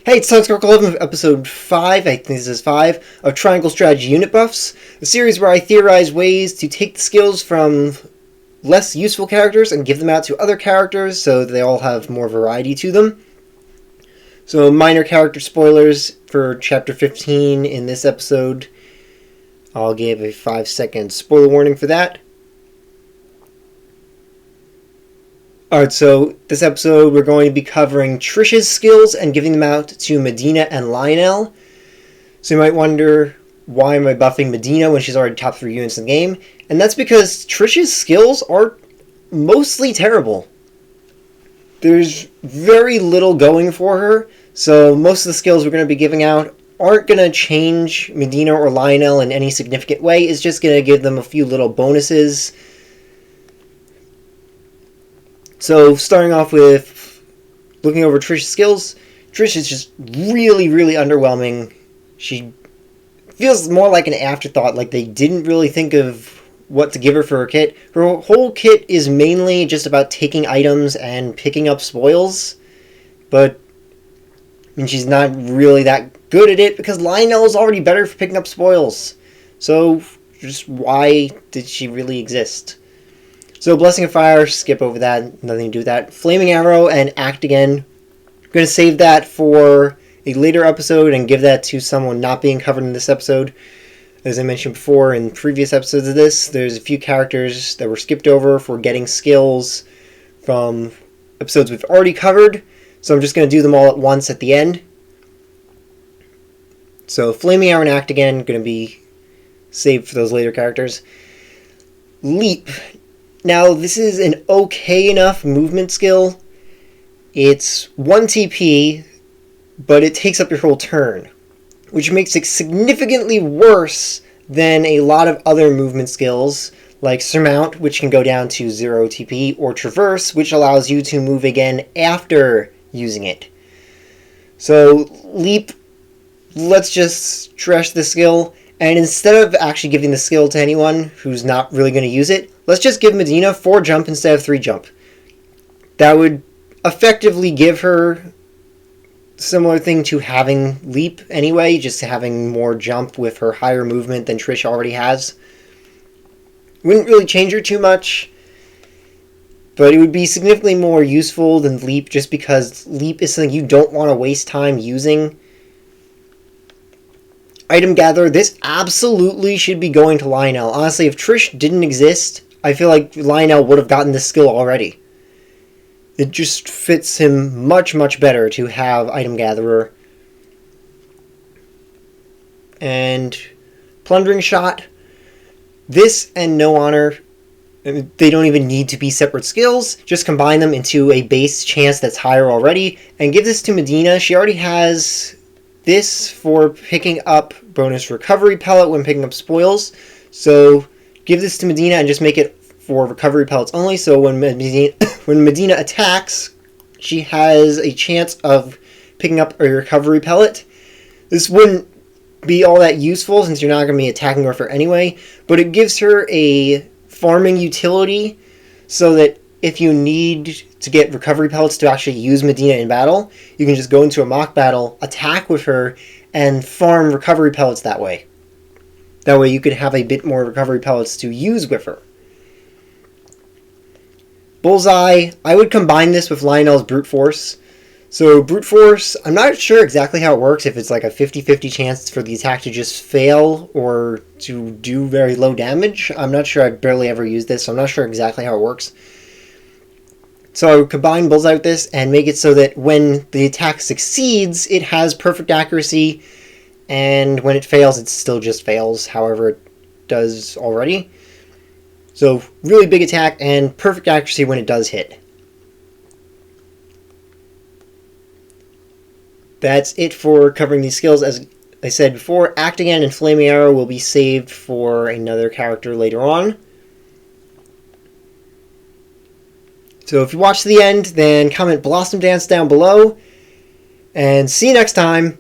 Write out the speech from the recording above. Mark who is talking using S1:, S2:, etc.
S1: Hey, it's Science 11 of episode 5, I think this is 5, of Triangle Strategy Unit Buffs, a series where I theorize ways to take the skills from less useful characters and give them out to other characters so they all have more variety to them. So, minor character spoilers for Chapter 15 in this episode. I'll give a 5-second spoiler warning for that. Alright, so this episode we're going to be covering Trish's skills and giving them out to Medina and Lionel. So you might wonder, why am I buffing Medina when she's already top 3 units in the game? And that's because Trish's skills are mostly terrible. There's very little going for her, so most of the skills we're going to be giving out aren't going to change Medina or Lionel in any significant way. It's just going to give them a few little bonuses. So, starting off with looking over Trish's skills, Trish is just really, really underwhelming. She feels more like an afterthought, like they didn't really think of what to give her for her kit. Her whole kit is mainly just about taking items and picking up spoils, but I mean, she's not really that good at it because Lionel is already better for picking up spoils. So, just why did she really exist? So, Blessing of Fire, skip over that, nothing to do with that. Flaming Arrow and Act Again. I'm going to save that for a later episode and give that to someone not being covered in this episode. As I mentioned before in previous episodes of this, there's a few characters that were skipped over for getting skills from episodes we've already covered. So I'm just going to do them all at once at the end. So, Flaming Arrow and Act Again, going to be saved for those later characters. Leap. Now, this is an okay enough movement skill. It's 1 TP, but it takes up your whole turn, which makes it significantly worse than a lot of other movement skills, like Surmount, which can go down to 0 TP, or Traverse, which allows you to move again after using it. So, Leap, let's just trash the skill. And instead of actually giving the skill to anyone who's not really going to use it, let's just give Medina 4 jump instead of 3 jump. That would effectively give her a similar thing to having Leap anyway, just having more jump with her higher movement than Trish already has. Wouldn't really change her too much, but it would be significantly more useful than Leap just because Leap is something you don't want to waste time using. Item Gatherer, this absolutely should be going to Lionel. Honestly, if Trish didn't exist, I feel like Lionel would have gotten this skill already. It just fits him much, much better to have Item Gatherer. And Plundering Shot. This and No Honor, they don't even need to be separate skills. Just combine them into a base chance that's higher already. And give this to Medina. She already has this for picking up bonus recovery pellet when picking up spoils. So give this to Medina and just make it for recovery pellets only. So when Medina attacks, she has a chance of picking up a recovery pellet. This wouldn't be all that useful since you're not going to be attacking her for anyway, but it gives her a farming utility so that if you need to get recovery pellets to actually use Medina in battle, you can just go into a mock battle, attack with her, and farm recovery pellets that way. That way you could have a bit more recovery pellets to use with her. Bullseye, I would combine this with Lionel's Brute Force. So Brute Force, I'm not sure exactly how it works, if it's like a 50-50 chance for the attack to just fail or to do very low damage. I'm not sure, I've barely ever used this, so I'm not sure exactly how it works. So I would combine Bullseye with this and make it so that when the attack succeeds, it has perfect accuracy, and when it fails, it still just fails, however it does already. So really big attack and perfect accuracy when it does hit. That's it for covering these skills. As I said before, Act Again and Flaming Arrow will be saved for another character later on. So if you watch to the end, then comment Blossom Dance down below. And see you next time.